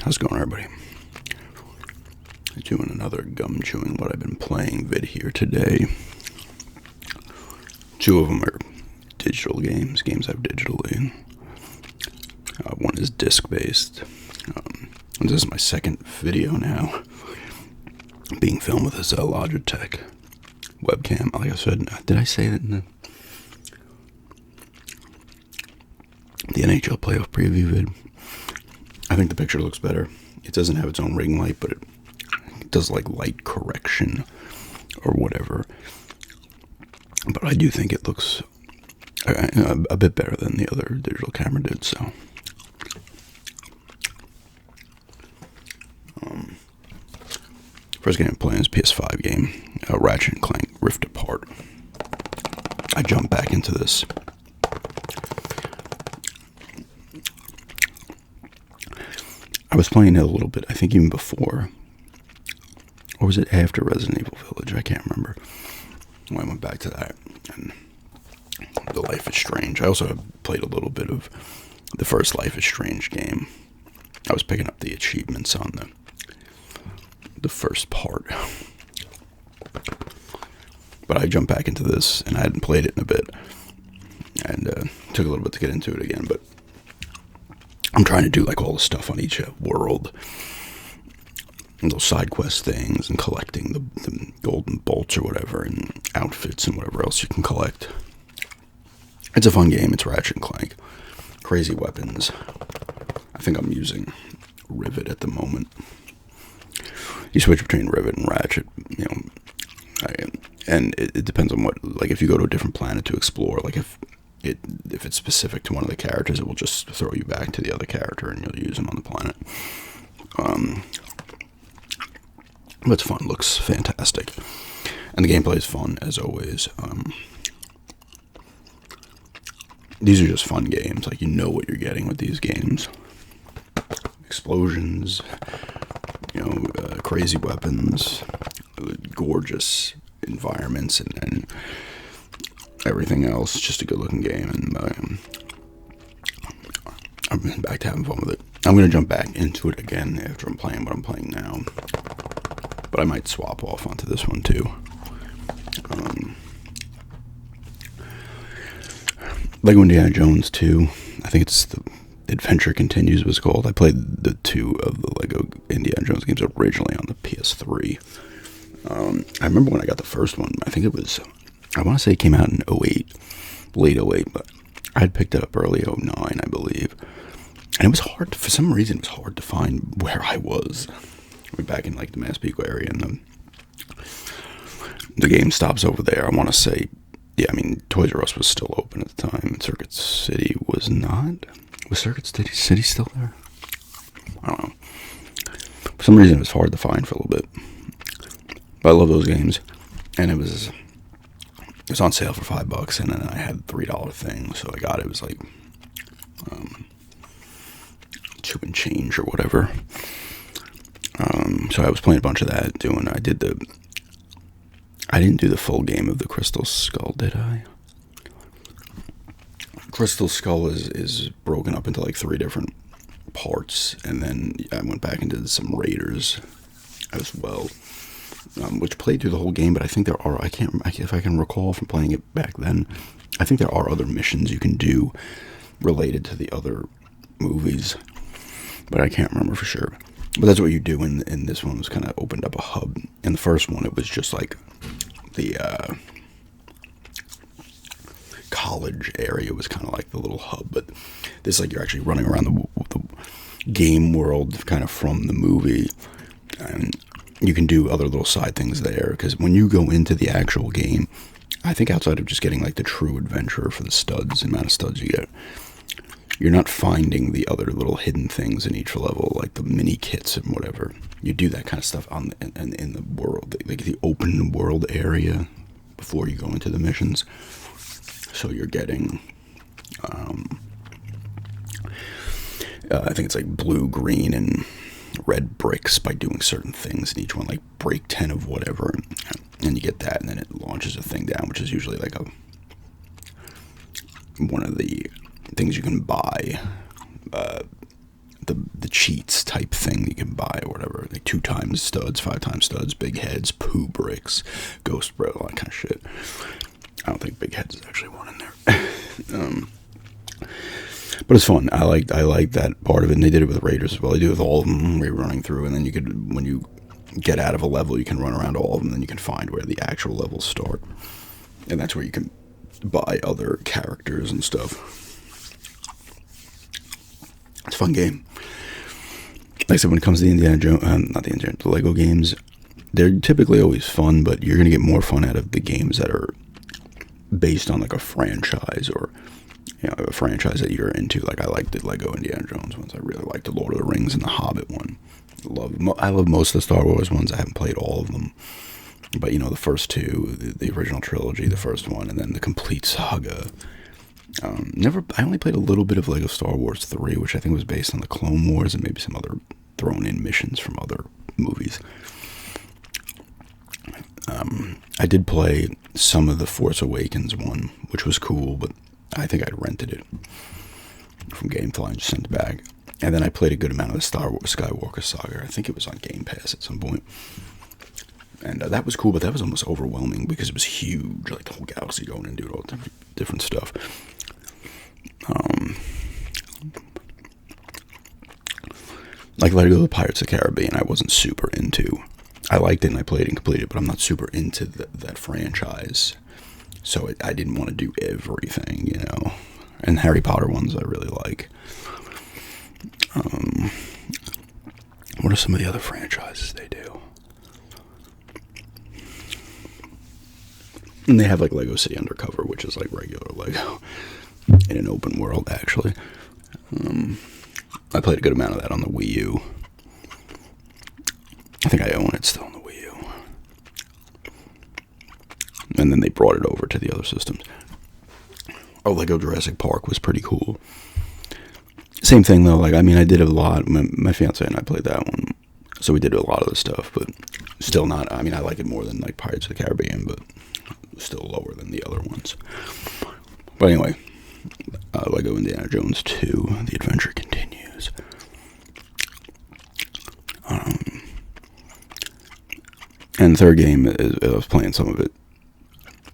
How's it going, everybody? Doing another gum chewing what I've been playing vid here today. Two of them are digital games I've digitally. One is disc-based. This is my second video now, being filmed with this Logitech webcam. Like I said, did I say that in the NHL playoff preview vid? I think the picture looks better. It doesn't have its own ring light, but it does like light correction or whatever. But I do think it looks a bit better than the other digital camera did. So, first game I'm playing is PS5 game, Ratchet and Clank Rift Apart. I jumped back into this. I was playing it a little bit, I think even before, or was it after Resident Evil Village? I can't remember. Well, I went back to that, and the Life is Strange. I also played a little bit of the first Life is Strange game. I was picking up the achievements on the first part. But I jumped back into this, and I hadn't played it in a bit, and took a little bit to get into it again, but I'm trying to do like all the stuff on each world, and those side quest things, and collecting the golden bolts or whatever, and outfits and whatever else you can collect. It's a fun game. It's Ratchet and Clank. Crazy weapons. I think I'm using Rivet at the moment. You switch between Rivet and Ratchet, you know, and it depends on what, like if you go to a different planet to explore, like if it's specific to one of the characters, it will just throw you back to the other character and you'll use them on the planet. But it's fun, looks fantastic. And the gameplay is fun, as always. These are just fun games, like you know what you're getting with these games. Explosions, you know, crazy weapons, gorgeous environments, and everything else. Just a good looking game, and I've been back to having fun with it. I'm going to jump back into it again after I'm playing what I'm playing now, but I might swap off onto this one too. Lego Indiana Jones 2, I think it's the Adventure Continues was called. I played the two of the Lego Indiana Jones games originally on the PS3. I remember when I got the first one, I think it was, I want to say it came out in 08, late 08, but I had picked it up early 09, I believe. And it was hard, for some reason, it was hard to find where I was. We're back in like the Massapequa area, and the game stops over there. I want to say, yeah, I mean, Toys R Us was still open at the time, and Circuit City was not. Was Circuit City still there? I don't know. For some reason, it was hard to find for a little bit. But I love those games, and it was on sale for $5, and then I had $3 thing, so I got it. It was like 2 and change or whatever. So I was playing a bunch of that. I didn't do the full game of the Crystal Skull, did I? Crystal Skull is broken up into like 3 different parts, and then I went back and did some Raiders as well, which played through the whole game. But I think there are, if I can recall from playing it back then, I think there are other missions you can do related to the other movies, but I can't remember for sure. But that's what you do in this one. Was kind of opened up a hub. In the first one, it was just like the college area was kind of like the little hub, but this, like, you're actually running around the game world kind of from the movie, and you can do other little side things there, because when you go into the actual game, I think outside of just getting like the true adventure for the studs, the amount of studs you get, you're not finding the other little hidden things in each level, like the mini kits and whatever. You do that kind of stuff in the world, like the open world area, before you go into the missions. So you're getting, I think it's like blue, green, and red bricks by doing certain things in each one, like break 10 of whatever, and you get that, and then it launches a thing down, which is usually like one of the things you can buy. The cheats type thing you can buy or whatever. Like 2 times studs, 5 times studs, big heads, poo bricks, ghost bread, all that kind of shit. I don't think big heads is actually one in there. But it's fun. I like that part of it, and they did it with Raiders as well. They do it with all of them, where you're running through, and then you could, when you get out of a level, you can run around all of them, and then you can find where the actual levels start. And that's where you can buy other characters and stuff. It's a fun game. Like I said, when it comes to the Indiana Jones, the Lego games, they're typically always fun, but you're going to get more fun out of the games that are based on like a franchise, or a franchise that you're into. Like I like the Lego Indiana Jones ones. I really like the Lord of the Rings and the Hobbit one. I love most of the Star Wars ones. I haven't played all of them, but the first 2, the original trilogy, the first one, and then the complete saga. I only played a little bit of Lego Star Wars 3, which I think was based on the Clone Wars and maybe some other thrown in missions from other movies. I did play some of the Force Awakens one, which was cool, but I think I'd rented it from GameFly and just sent it back. And then I played a good amount of the Star Wars Skywalker Saga. I think it was on Game Pass at some point. And that was cool, but that was almost overwhelming because it was huge, like the whole galaxy going and doing all different stuff. Like Let It Go, the Pirates of the Caribbean, I wasn't super into. I liked it and I played it and completed it, but I'm not super into that franchise. So I didn't want to do everything, And Harry Potter ones I really like. What are some of the other franchises they do? And they have like Lego City Undercover, which is like regular Lego in an open world, actually. I played a good amount of that on the Wii U. I think I own it still on the Wii U. And then they brought it over to the other systems. Oh, Lego Jurassic Park was pretty cool. Same thing though, I did a lot. My fiance and I played that one, so we did a lot of the stuff, but still not. I like it more than like Pirates of the Caribbean, but still lower than the other ones. But anyway, Lego Indiana Jones 2: The Adventure Continues. And the third game I was playing some of it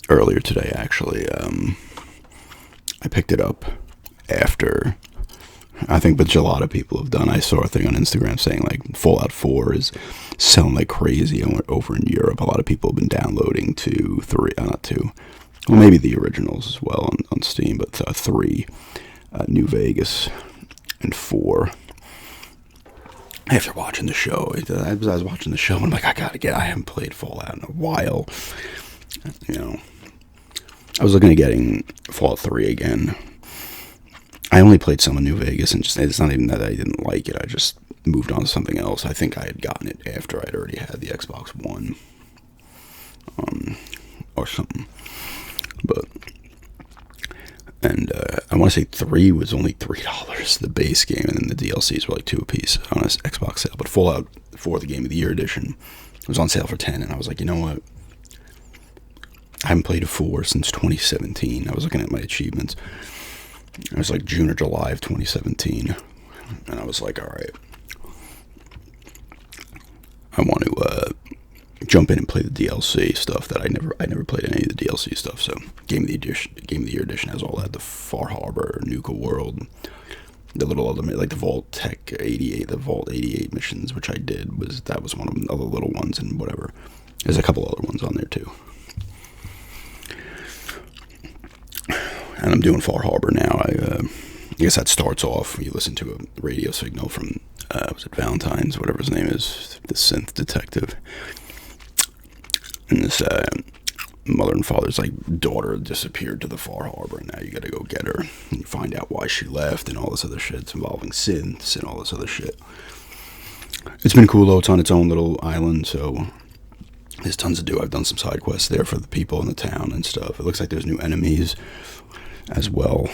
earlier today. Actually, I picked it up after. I think a lot of people have done. I saw a thing on Instagram saying like Fallout 4 is selling like crazy. I went over in Europe. A lot of people have been downloading 2, 3, not 2. Well, maybe the originals as well on Steam, but 3, New Vegas, and 4. After watching the show, I was watching the show and I'm like, I haven't played Fallout in a while. I was looking at getting Fallout 3 again. I only played some of New Vegas, and it's not even that I didn't like it. I just moved on to something else. I think I had gotten it after I'd already had the Xbox One, or something. But, and I want to say 3 was only $3, the base game, and then the DLCs were like 2 apiece on an Xbox sale. But Fallout 4, the Game of the Year edition, was on sale for $10, and I was like, you know what? I haven't played a 4 since 2017. I was looking at my achievements. It was like June or July of 2017, and I was like, all right, I want to jump in and play the DLC stuff that I never played any of the DLC stuff. So Game of the Year edition has all that: the Far Harbor, Nuka World, the little other, like the Vault Tech 88, the Vault 88 missions, which I did. That was one of the other little ones, and whatever. There's a couple other ones on there too. And I'm doing Far Harbor now. I guess that starts off, you listen to a radio signal from, was it Valentine's, whatever his name is, the synth detective. And this mother and father's daughter disappeared to the Far Harbor, and now you gotta go get her and find out why she left and all this other shit. It's involving synths and all this other shit. It's been cool though. It's on its own little island, so there's tons to do. I've done some side quests there for the people in the town and stuff. It looks like there's new enemies as well,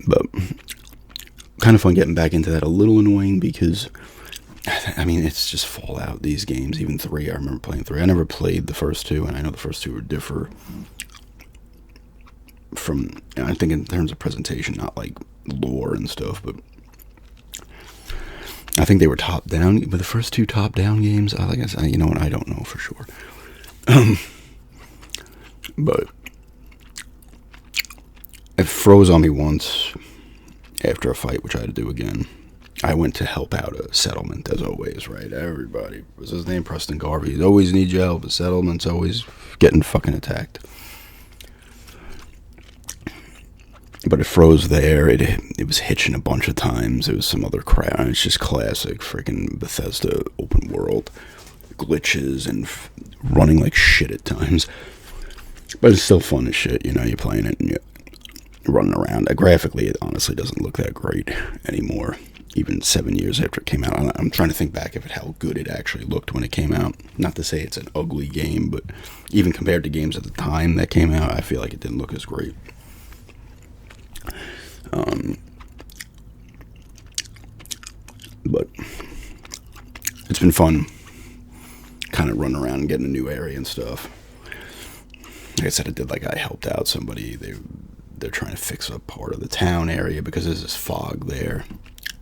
but kind of fun getting back into that. A little annoying because it's just Fallout, these games. Even 3, I remember playing 3. I never played the first 2, and I know the first 2 differ from, I think in terms of presentation, not like lore and stuff, but I think they were top down. But the first two top down games, like I said, you know what? I don't know for sure. But it froze on me once after a fight, which I had to do again. I went to help out a settlement, as always, right? Everybody, was his name Preston Garvey? He always needs your help. The settlement's always getting fucking attacked. But it froze there. It was hitching a bunch of times. It was some other crap. It's just classic freaking Bethesda open world glitches and running like shit at times. But it's still fun as shit, you know. You're playing it and you're running around. Graphically, it honestly doesn't look that great anymore. Even 7 years after it came out. I'm trying to think back of it, how good it actually looked when it came out. Not to say it's an ugly game, but even compared to games at the time that came out, I feel like it didn't look as great. But it's been fun kind of running around and getting a new area and stuff. Like I said, I helped out somebody. They're trying to fix up part of the town area because there's this fog there.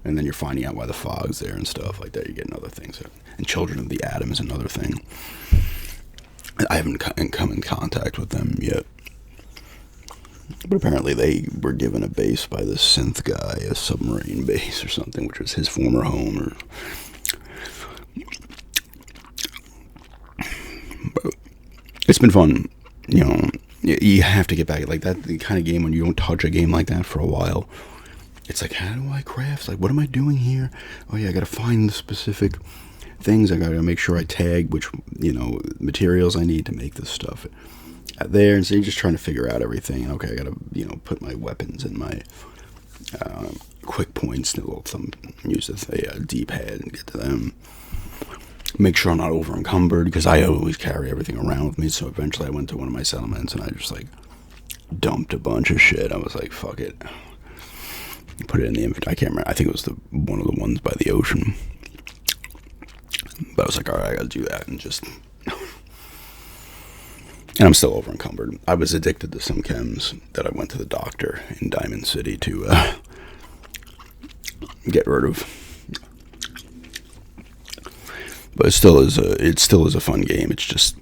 And then you're finding out why the fog's there and stuff like that. You're getting other things. And Children of the Atom is another thing. I haven't come in contact with them yet. But apparently they were given a base by this synth guy, a submarine base or something, which was his former home. But it's been fun. You know, you have to get back. Like, that the kind of game when you don't touch a game like that for a while. It's like, how do I craft? Like, what am I doing here? Oh, yeah, I got to find the specific things. I got to make sure I tag which, materials I need to make this stuff there. And so you're just trying to figure out everything. Okay, I got to, put my weapons in my quick points. Use a D-pad and get to them. Make sure I'm not over encumbered because I always carry everything around with me. So eventually I went to one of my settlements and I just, dumped a bunch of shit. I was like, fuck it. Put it in the inventory. I can't remember. I think it was one of the ones by the ocean. But I was like, all right, I gotta do that. And I'm still over encumbered. I was addicted to some chems that I went to the doctor in Diamond City to get rid of. But it still is a fun game. It's just,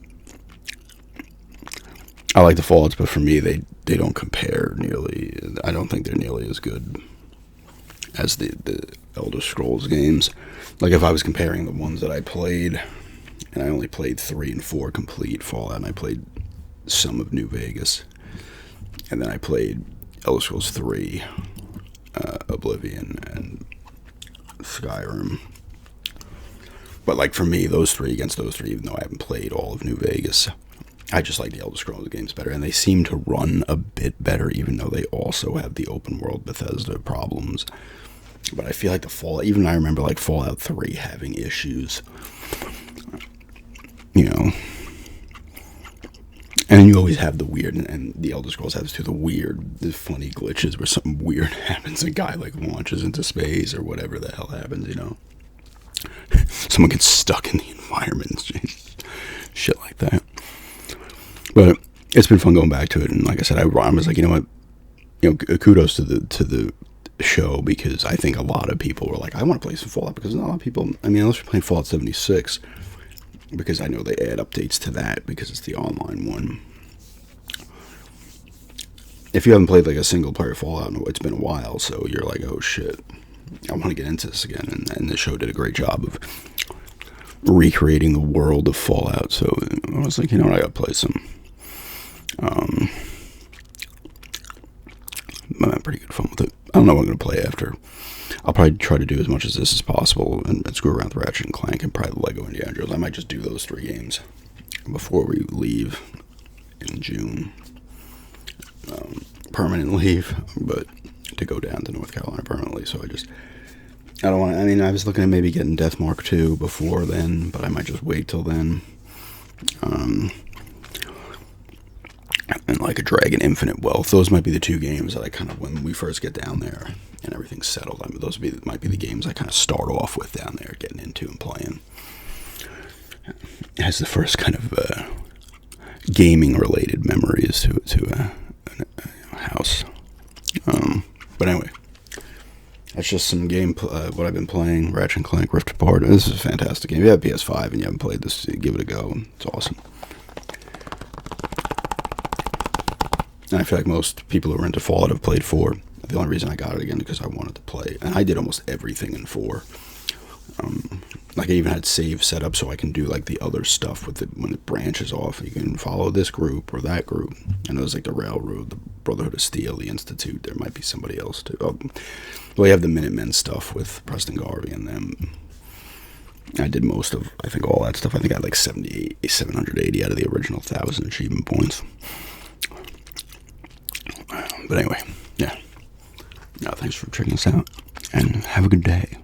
I like the Fallouts, but for me, they don't compare nearly. I don't think they're nearly as good as the Elder Scrolls games. Like, if I was comparing the ones that I played, and I only played 3 and 4 complete Fallout, and I played some of New Vegas, and then I played Elder Scrolls 3, Oblivion, and Skyrim. But, for me, those three against those three, even though I haven't played all of New Vegas, I just like the Elder Scrolls games better, and they seem to run a bit better, even though they also have the open world Bethesda problems. But I feel like the Fallout, even I remember Fallout 3 having issues, and you always have the weird, and the Elder Scrolls has too, the funny glitches where something weird happens, a guy launches into space or whatever the hell happens, someone gets stuck in the environment, shit like that. But it's been fun going back to it, and like I said, I was like, you know what, kudos to the show, because I think a lot of people were like, I want to play some Fallout, because a lot of people, unless you're playing Fallout 76, because I know they add updates to that, because it's the online one. If you haven't played a single player Fallout, it's been a while, so you're like, oh shit, I want to get into this again, and the show did a great job of recreating the world of Fallout, so I was like, you know what, I gotta play some. I had pretty good fun with it. I don't know what I'm going to play after. I'll probably try to do as much as this as possible and screw around with Ratchet and Clank and probably Lego Indiana Jones. I might just do those 3 games before we leave in June. Permanent leave, but to go down to North Carolina permanently. So I don't want to, I was looking at maybe getting Deathmark 2 before then, but I might just wait till then. And a Dragon Infinite Wealth. Those might be the 2 games that I kind of, when we first get down there and everything's settled, those might be the games I kind of start off with down there, getting into and playing. It has the first kind of gaming-related memories to a house. But anyway, That's just some game, what I've been playing, Ratchet and Clank Rift Apart. This is a fantastic game. If you have PS5 and you haven't played this, give it a go. It's awesome. And I feel like most people who are into Fallout have played 4. The only reason I got it again is because I wanted to play. And I did almost everything in 4. Like I even had save set up so I can do like the other stuff with it when it branches off. You can follow this group or that group. I know there's like the Railroad, the Brotherhood of Steel, the Institute. There might be somebody else too. Oh, well, you have the Minutemen stuff with Preston Garvey and them. I did most of, I think, all that stuff. I think I had like 780 out of the original 1,000 achievement points. But anyway, yeah. No, thanks for checking us out, and have a good day.